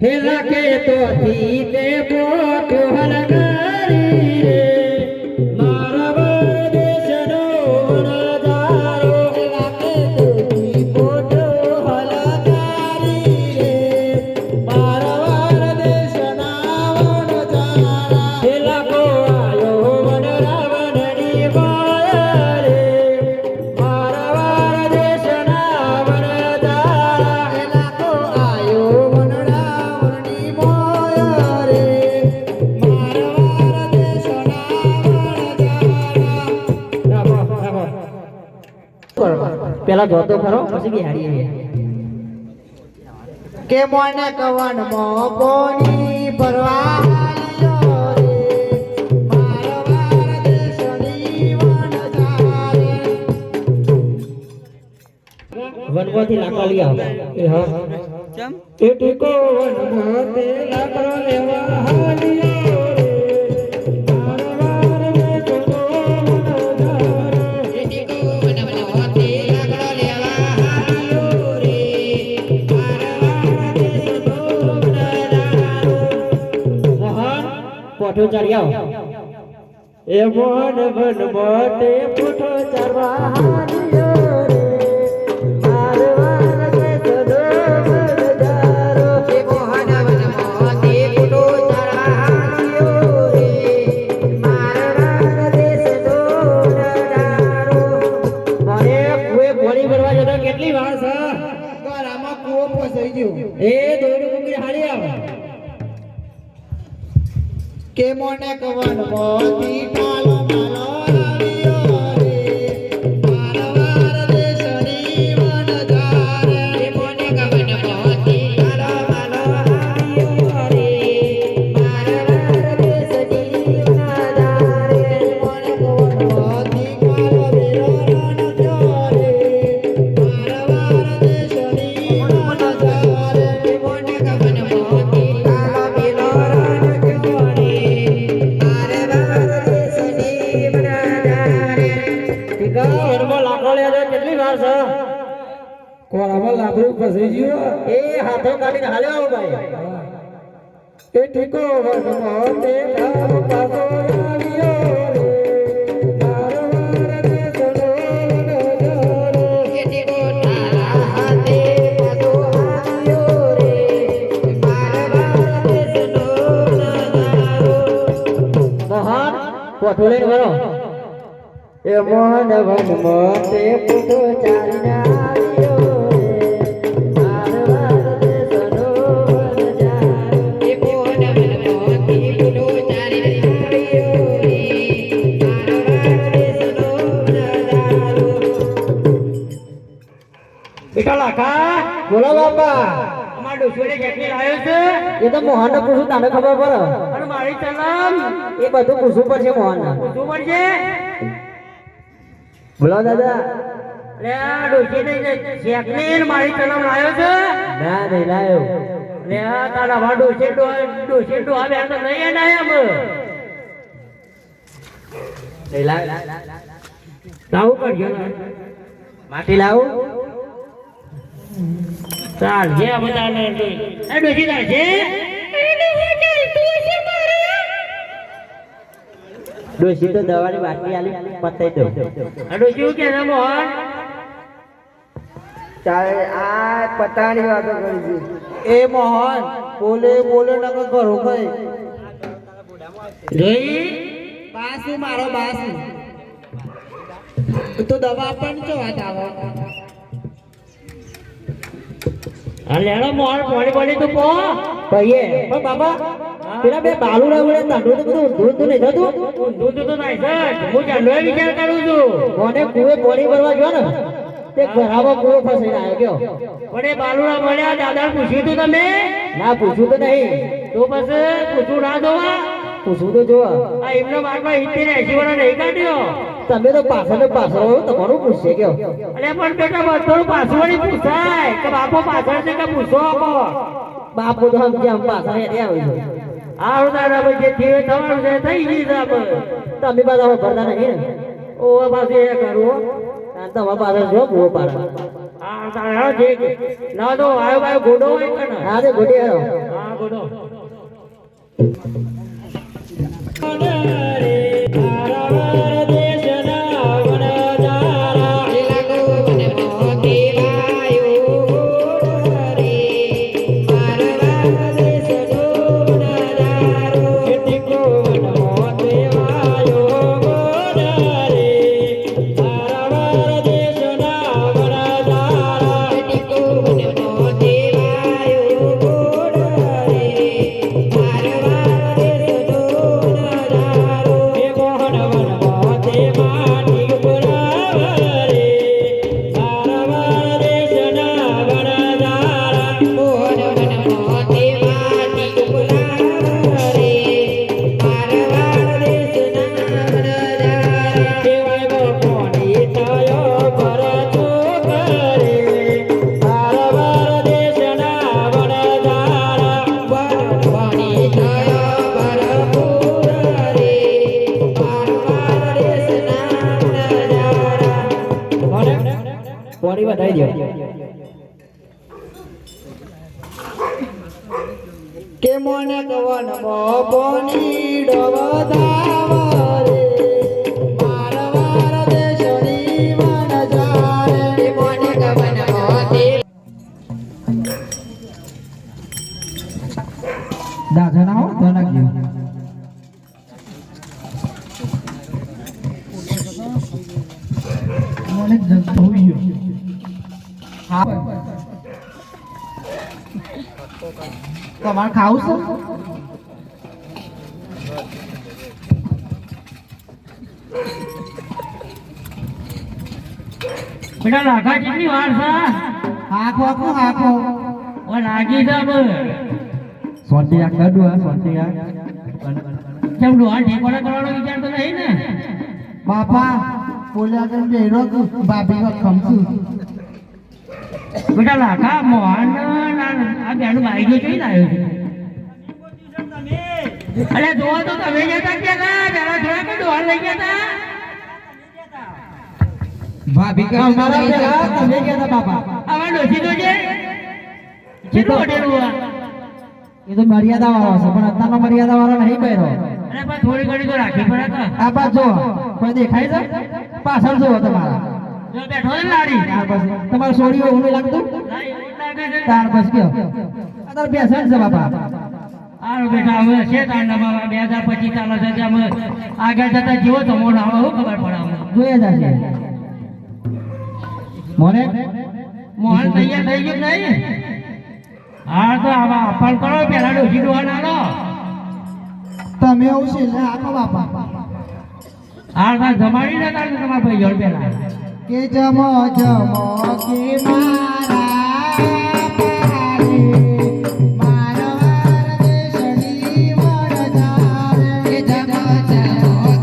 हेला के तो थी बोट हलगारी रे मारवाड़ देशनो नजारो हेला के तो थी बोट हलगारी रे मारवाड़ देशना नजारा हेला को आयो वन रावणनी माया रे मारवाड़ देशना नजारा हेला को आयो वन પેલા જોતો ખરો પછી બિહાડીએ કે મોને કવન મો કોની પરવાલીઓ રે મારવાડ દેશની વન જારે વનમાંથી લાકડા લઈ આવ એ હા કેમ એ ટીકો વનમાંથી લાકડા લેવા હાલીઓ પોઠો ચડી આવો એ મોહન વન મોટે પૂઠો ચારવા હાલ્યો રે મારવાર દેશનો વનજારો એ મોહન વન મોટે પૂઠો ચારવા હાલ્યો રે મારવાર દેશનો વનજારો મને કુએ પોણી ભરવા જતો કેટલી વાર છે ગળામાં કૂવો ફસાઈ ગયો એ દોડ મૂકી હાલી આવ કે મોને કવન મોતી ટાલો માલો આવ્યો રે મારવાર દેશની વનજારે કે મોને કવન મોતી ટાલો માલો આવ્યો રે મારવાર દેશની વનજારે મોને કવન મોતી ટાલો બેરો રણજો રે મારવાર દેશની વનજારે કે મોને કવન મોતી ટાલો બેરો રણજો રે કેટલી વાર છે કોરામાં લાકડું ફસાઈ ગયું એ હાથો કાઢીને હાલ્યો આવો ભાઈ એ ઠીકો વનમાં તે ભાવ પાછો આવ્યો રે મારવાર દેશનો વનજારો કે ટીકો તારા હાથે પાછો આવ્યો રે મારવાર દેશનો નજારો મોહન કોઠો લઈને વરો એ મોહન વન મોટે પૂઠો ચાલીને આવ્યો રે મારવાર દેશનો વનજારો એ મોહન વન મોતી પૂઠો ચાલીને આવ્યો રે મારવાર દેશનો નજારો બેટા લાખા બોલો બાપા અમાર ડોશીને કેટલી લાવ્યો છે એ તો મોહન ને પૂછું તને ખબર પડે અને મારી ચલમ એ બધું પૂછવું પડશે મોહન ને પૂછવું પડશે બોલો દાદા લે આ ડોશીને શેકને મારી ચલમ લાવ્યો છે ના નહીં લાવ્યો લે આ તારા વા ડોશી તો આ બે તો નહીં લાવ્યા નહીં લાવું કરજો માટી લાવું ચાલ જે બધાને એ ડોશી તાર છે ડોશી તો દવાની બાટલી આલી પતાઈ દો આ ડોશી શું કે છે મોહન તારે આ પતાની વાતો કરી છે એ મોહન બોલે નકર ઘરો કઈ જોઈ બાસુ મારો બાસુ તો દવા પણ જો વાત આવો આ લેણો મોહન પાણી તો પો કહીએ પણ બાબા પેલા બે બાલુડા વડે તાંડો તો બધું ઊંધું નહીં થતું ઊંધું તો નહીં સર હું ચાલો વિચાર કરું છું કોને કુએ પાણી ભરવા ગયો ને તે ઘરામાં કુવો ફસાઈને આવ્યો ગયો પણ એ બાલુડા મળ્યા દાદા પૂછ્યું તું તમે ના પૂછ્યું તો નહીં તો પછી પૂછવું ના જોવા પૂછવું તો જોવા આ એમનો બારમાં 70-80 વર્ષ નહીં કાઢ્યો તમે તો પાછળ તમારું પૂછશે ગયો અરે પણ બેટા બધું પાછળ વળી પૂછાય કે બાપો પાછળ છે કે પૂછો બાપો તો આમ પાછળ આવે છે આવું દાદા ભાઈ જે થયું તમારું છે થઈ ગયું છે તમે બધા ભરતા નહીં ને ઓ પાછું એ કરવું તમારા પાછળ જો ભૂવો પાડે હા તારા જે ના તો આવ્યો ગોડો હોય કે ના હા તે ગોડી આવ્યો હા ગોડો પાણી વધારી દો કે મોને કવન મોપોની ડોબધાવ રે મને જગભવી ગયો. હા તમારે ખાવું છે? બેટા લાખા કેટલી વાર છે હાખો ઓ લાગી છે બોલ શાંતિ રાખ કડું હા શાંતિ રાખ. કેમ ડોહા ઠેકોડા કરવાનો વિચાર તો નહીં ને બાપા બોલ્યા કે બેરો ભાભી કો ખમસું. બેટા લાખા મોહન આ બેનું બાઈક જોઈ લાવ્યો છે અરે જોવા તો તમે જતા ક્યાં પેલા થોડા કે ડોહા લઈ ગયા હતા ભાભી કા અમારા પેલા તમે ગયા બાપા. આવા ડોસી તો છે કેટલું હોટેલું આ એ તો મર્યાદા વાળો છે પણ અત્યારનો મર્યાદા વાળો નહીં કર્યો. અરે પણ થોડી ઘણી તો રાખવી પડે કે આ બાદ જો કોઈ દેખાય છે પાછળ જુઓ તમારા. જો બેઠો ને લાડી ત્યાર પછી તમારે સોડીઓ એવું નહીં લાગતું? લાગે છે ત્યાર પછી કયો આ તાર બેસણ છે બાપા. હારું બેટા હવે છે તાંડામાં 2025 ચાલે છે ત્યાં આગળ જતા જેવો તમો ના આવે શું ખબર પડે અમને જોઈએ જશે મોને મોહન તૈયાર થઈ ગયું કે નહીં હા તો આવા અપલ કરો પેલા ડોસી ડોહા નાડો તમે આવું છે એટલે આખો બાપા હા તાર જમાડી ને તાર તમારા ભાઈ જોડ પેલા કે જમો જમો કે મારા દેશની વરદાન કે જમો જમો કે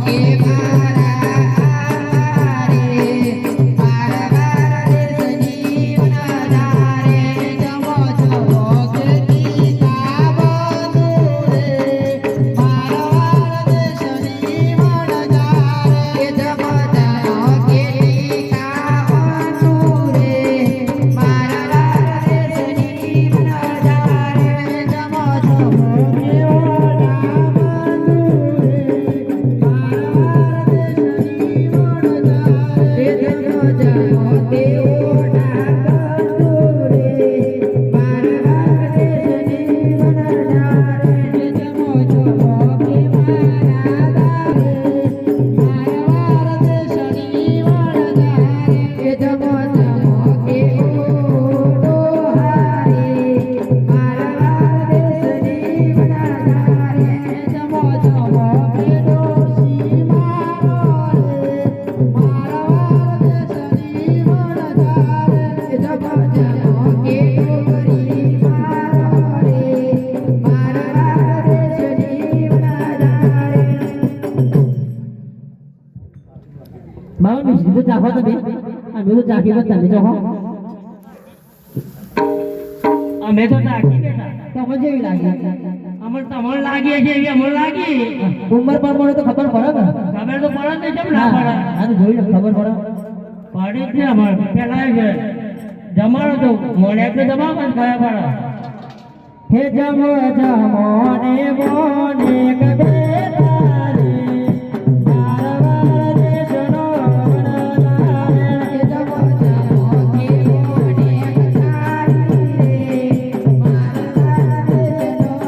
બાબા મિશ્રી તો ચાખો તમે અમે તો ચાખી બસ તમે ચાખો અમે તો ચાખી બેટા તમે જેવી લાગી અમર તમને લાગી છે એવી અમને લાગી ઉંમર પ્રમાણે તો ખબર પડે ને. ખબર તો પડે ને કેમ ના પડે આ તો જોઈ લે ખબર પડે. પડી જ ને અમાર પેલા જમાડો તો મોડે આપણે જમાડો ને કયા પડે હે જમો જમો ને મોને કબેલારે મારવા દેશનો વરદાન હે જમો જમો કે મોને કબેલારે મારવા દેશનો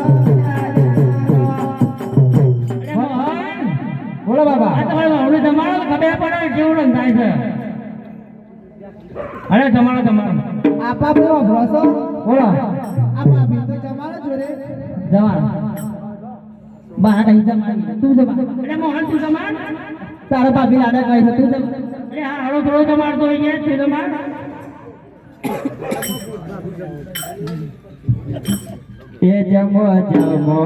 વરદાન. બોલો બાબા. આ તમારે વાવડું જમાડો તો ખબર પડે કેવું રંગ થાય છે અરે જમાડો જમાડો આપા પેલો ભરોસો બોલો આપા બી તો જમાનો જોડે જમાડો બા નહીં જમાડી તું જમા. અરે મોહન તું જમાડ તારા ભાભી લાડા કહે છે તું જમા. અરે હા હારો થોડો જમાડતો હોય છે તું જમાડ એ જમો જમો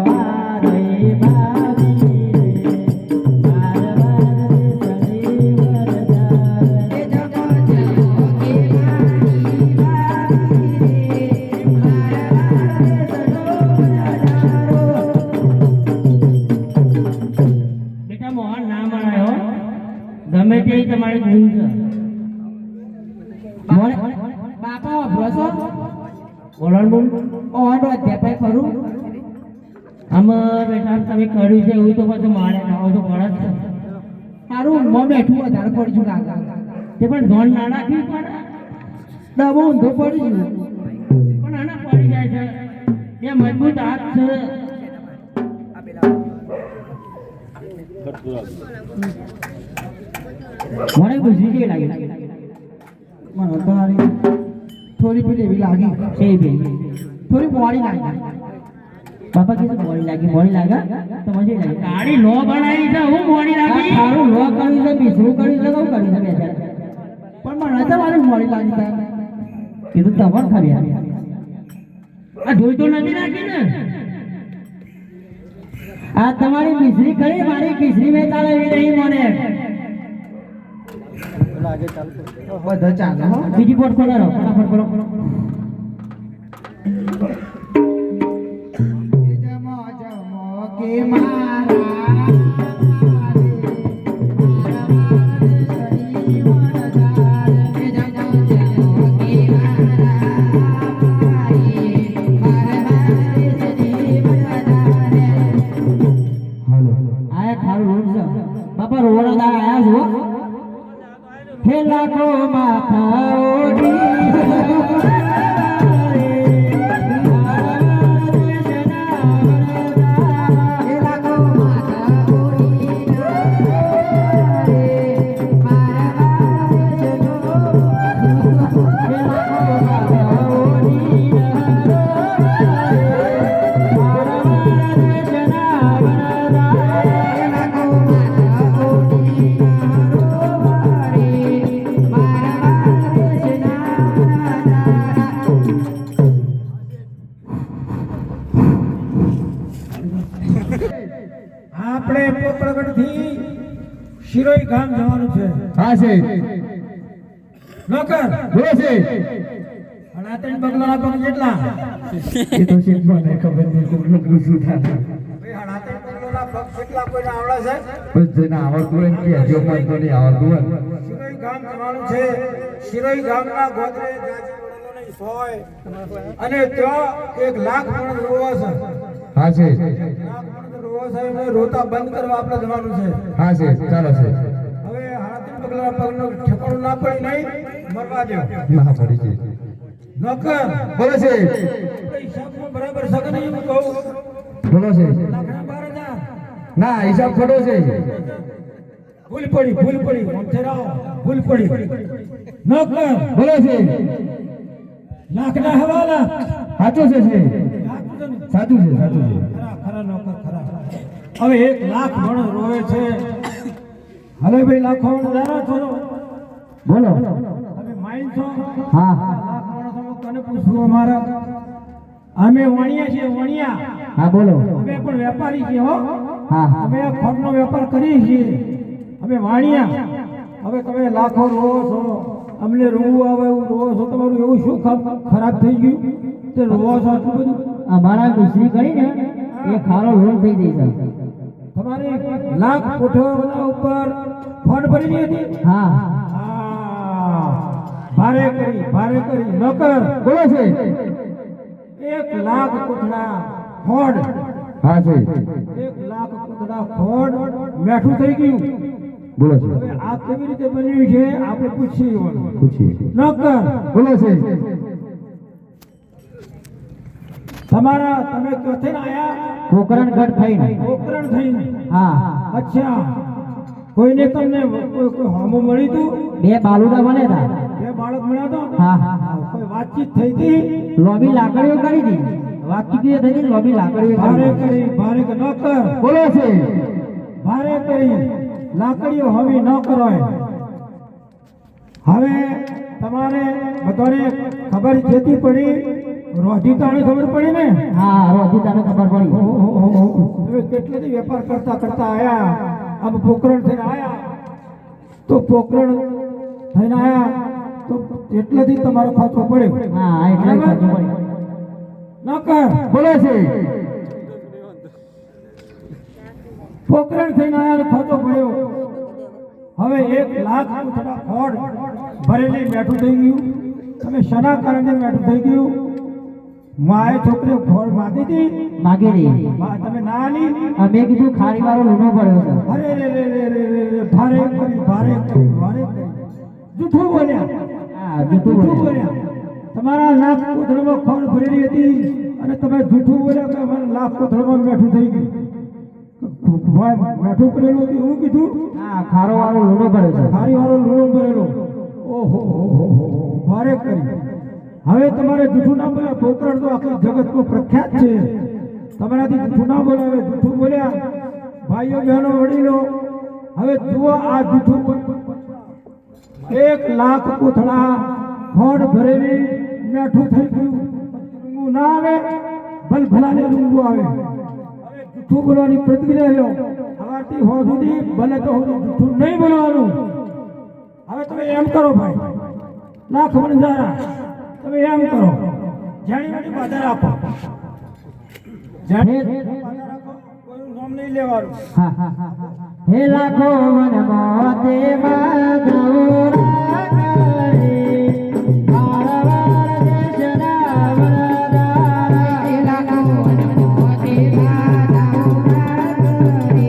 મારી ભાભી ગમે તે તમારી ગુણ છે બાપા ભરોસો બોલણ બોલ ઓનો અધ્યાપક કરું આમાં બેટા તમે કર્યું છે એવું તો પછી મારે ખાવ તો પડે જ છે સારું ઊંઘમાં બેઠું વધારે પડ્યું કાકા તે પણ ધોન ના રાખવી પડે ડબો ઊંધો પડ્યું પણ આના પડી જાય છે એ મજબૂત હાથ છે મને ગુજરી જેવી લાગી મને તો હારી થોડી પેલી એવી લાગી છે બેન થોડી મોડી લાગી બાપા કીધું મોડી લાગી તો મજે લાગી ગાડી લો બનાવી છે હું મોડી લાગી તારું લો કર્યું છે બીસરું કર્યું છે કેવું કર્યું છે બેચારા પણ મને તો મારી મોડી લાગી તાર કીધું તમાર ખરી આ જોઈ તો નથી નાખી ને આ તમારી મિશ્રી કરી મારી કિસરી મેં ચાલે એવી નહીં મને બધા ચાલે હો બીજી પોટ ખોલારો ફટાફટ ખોલો જમો જમો કે મારા બાપા રોવાના દાડા આયા છો હે લાખો માથા આપણે પોપડગઢથી શિરોઈ ગામ જવાનું છે હા છે નોકર બોલો છે અનાતન બગલાના પગ જેટલા એ તો છે મને ખબર નહીં કોકનું પૂછું થાય ભાઈ અનાતન બગલાના પગ જેટલા કોઈને આવડે છે બસ જેને આવડતું હોય ને કે હજુ મને તો નહીં આવડતું હોય શિરોઈ ગામ જવાનું છે શિરોઈ ગામના ગોત્રે જાજી વડલોની સોય અને ત્યાં 1 લાખ મણ રોવો છે હા છે રોવો સાહેબ રોતા બંધ કરવા આપણે જવાનું છે હા છે ચાલો છે હવે હાથીન પગલાના પગનું ઠેકાણું ના પડી નહીં મરવા દો ના પડી છે નોકર બોલો છે હિસાબમાં બરાબર સગન નહીં હું કહું બોલો છે લાખના 12,000 ના હિસાબ ખોટો છે ભૂલ પડી મોંથેરાઓ ભૂલ પડી નોકર બોલો છે લાખના હવાલા સાચું છે સાચું છે ખરા ખરા નોકર ખરા હવે 1 લાખ મણ રોવે છે હવે ભાઈ લાખો મણ જાણો છો બોલો તમે માઇલ છો હા લાખ મણ તમે કોને પૂછવું અમારા અમે વણિયા છીએ વણિયા હા બોલો અમે પણ વેપારી છીએ હો હા અમે ખોટનો વેપાર કરીએ છીએ અમે વાણિયા હવે તમે લાખો રોવો છો અમને રોવું આવે એવું રોવો છો તમારું એવું શું ખરાબ થઈ ગયું તે રોવો છો આટલું બધું અમારા મિશ્રી કરી ને એ ખારો લોન થઈ જઈ છે તમારે લાખ કોઠાઓના ઉપર ફોન ભરેલી હતી હા હા ભારે કરી નોકર બોલો છે 1 લાખ કોઠડા ફોડ હા છે 1 લાખ કોઠડા ફોડ મેઠું થઈ ગયું બોલો છે હવે આ કેવી રીતે બન્યું છે આપણે પૂછીએ પૂછીએ નોકર બોલો છે તમારા તમે ક્યાંથી આયા પોકરણ ગઢ થઈને પોકરણ થઈને હા અચ્છા કોઈને તમને કોઈ હોમો મળી તું 2 બાલુડા બને તા 2 બાળક મળ્યા તો હા કોઈ વાતચીત થઈ હતી લોબી લાકડીઓ કરી દી વાતચીત થઈ હતી લોબી લાકડીઓ ભારે કરી કરી નોકર બોલો છે ભારે કરી લાકડીઓ હવી ન કરાય હવે તમારે બધાને ખબર જેથી પડી રોજી તાણે ખબર પડી ને હા રોજી તને ખબર પડી હવે કેટલી વેપાર કરતા આયા આમ પોકરણ થઈને આયા તો પોકરણ થઈને આયા તો એટલેથી તમારો ખાતો પડ્યો હા એટલે ખબર પડી નોકર બોલો છે પોકરણ થઈને આયા ખાતો પડ્યો હવે 1 લાખ થોડા ખોડ ભરેલી મેઠું થઈ ગયું તમે શના કારણે મેઠું થઈ ગયું માએ છોકરીઓ ખોડ માગી હતી માગી દી તમે ના આલી અમે કીધું ખારી વાળો લૂનો પડ્યો છે અરે રે ભારે કરી જૂઠું બોલ્યા હા જૂઠું જૂઠું બોલ્યા બોલ્યા તમારા લાખ કોથળમાં ખોડ ભરેલી હતી અને તમે જૂઠું બોલ્યા કે અમારે લાખ કોથળમાં મેઠું થઈ ગયું મેઠું કરેલું હતું એવું કીધું હા ખારો વાળો લૂનો પડ્યો છે ખારી વાળો ફાયર કરી. હવે તમારે જૂઠું ના બોલે. પોકરણ તો આખી જગતમાં પ્રખ્યાત છે. તમારાથી જૂઠું ના બોલે. હવે જૂઠું બોલ્યા ભાઈઓ બહેનો વડીલો, હવે જુઓ આ જૂઠું 1 લાખ કોથળા ખોડ ભરેલી મેઠું થઈ ગયું. રૂંગું ના આવે, ભલ ભલાને રૂંગું આવે. હવે જૂઠું બોલવાની પ્રતિક્રિયા લો. સવારથી હો સુધી ભલે તો જૂઠું નહીં બોલવાનું. હવે તમે એમ કરો ભાઈ, લાખ વણઝારા તમે એમ કરો, જાણી બાધા રાખો. જાણી બાધા રાખો, કોઈનું નામ નહીં લેવાનું. હે લાખો મન મોતે બાધા કરે મારવાર દેશના વરદારા. હે લાખો મન મોતે બાધા કરે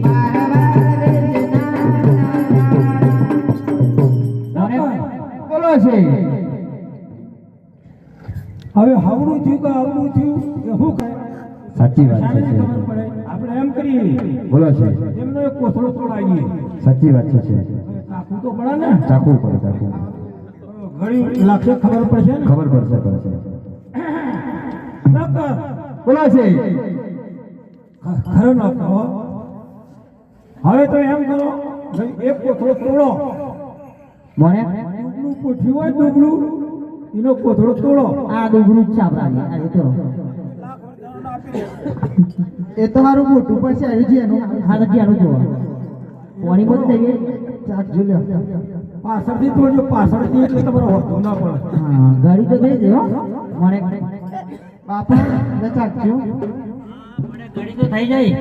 મારવાર દેશના વરદારા. બોલો છે હવે હવડું થયું કે હવડું થયું એ શું કહે? સાચી વાત શાને છે ખબર પડે? આપણે એમ કરીએ, બોલો છે એમનો એક કોથળો તોડાવીએ. સાચી વાત છે ચાકુ તો પડે ને, ચાખવું પડે ચાખવું ઘણી લાગશે, ખબર પડશે ને. ખબર પડશે નકર બોલો છે ખરો ન કહો. હવે તો એમ કરો, ભાઈ એક કોથળો તોડો. મોને દુબળું કોઠ્યું હોય, દુબળું એનો કોથળો તોડો. આ દુગરું ચાપરાની આ તો એ તો મારું મોટું પડશે આવી એનું હા તો ચાલો જો પાણી મત દઈએ. ચાક જોલ્યો પાછળથી તોડજો, પાછળથી એટલે તમારો હોતો ના પડે. હા ગાડી તો થઈ ગઈ હો મને બાપા ને ચાકજો ગાડી તો થઈ જાય.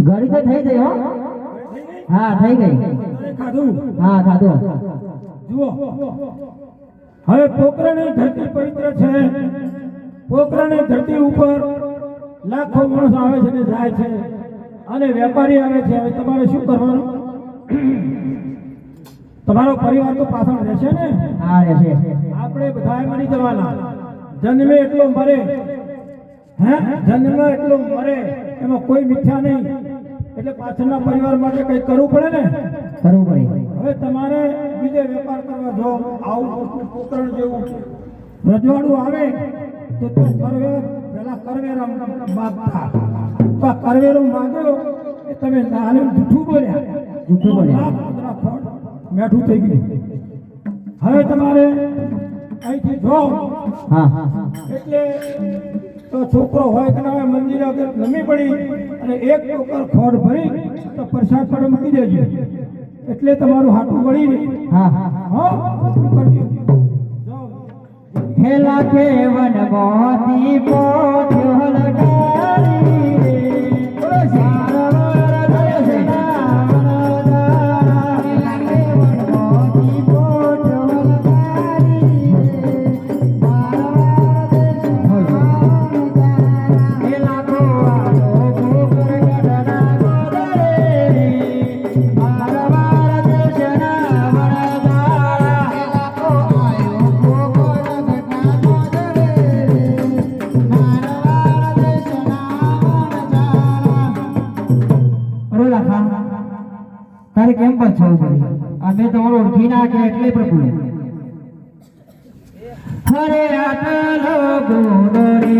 ગાડી તો થઈ ગઈ હો. હા થઈ ગઈ. ખાધું. હા ખાધો. જુઓ, હવે પોખરણની ધરતી પવિત્ર છે. પોખરણની ધરતી ઉપર લાખો માણસો આવે છે ને જાય છે, અને વેપારી આવે છે. હવે તમારે શું કરવાનું? તમારો પરિવાર તો પાછળ રહેશે ને. હા રહેશે. આપણે બધાએ મરી જવાના. જન્મે એટલો મરે, હે જન્મે એટલો મરે, એમાં કોઈ મિથ્યા નહીં. એટલે પાછળના પરિવાર માટે કંઈ કરવું પડે ને. કરવું પડે. હવે તમારે બીજે વેપાર કરવા જો આવું પોકરણ જેવું રજવાડું આવે તો પેલા કરવેરા માગતા. તો આ કરવેરો માગ્યો એ તમે નાને જૂઠું બોલ્યા. જૂઠું બોલ્યા. લાખ પંદરા ખોટ મેઠું થઈ ગયું. હવે તમારે અહીંથી જો હા એટલે તો છોકરો હોય કે ના હોય, મંદિરે અગર નમી પડી અને એક ટોકર ખોડ ભરી તો પ્રસાદ પર મૂકી દેજો. એટલે તમારું હાટું વળી રહે. હા હો કરજો. હે લાખે વન મોતી પોઠ્યો લટારી રે મારવાર દેશના વરદારા. હે લાખે વન મોતી પોઠ્યો લટારી રે મારવાર દેશના વરદારા. હે લાખો આલો ગોકર ગઢના ગોદરે રે મારવાર દેશના વરદારા. હે લાખો આયો ગોકર ગઢના ગોદરે રે મારવાર દેશના વરદારા. અરે લાખા તારે કેમ પાછળ પડી? અમે તમારો ઓળખી નાખ્યા એટલે પ્રભુ. હરે આટલો ગુનો રે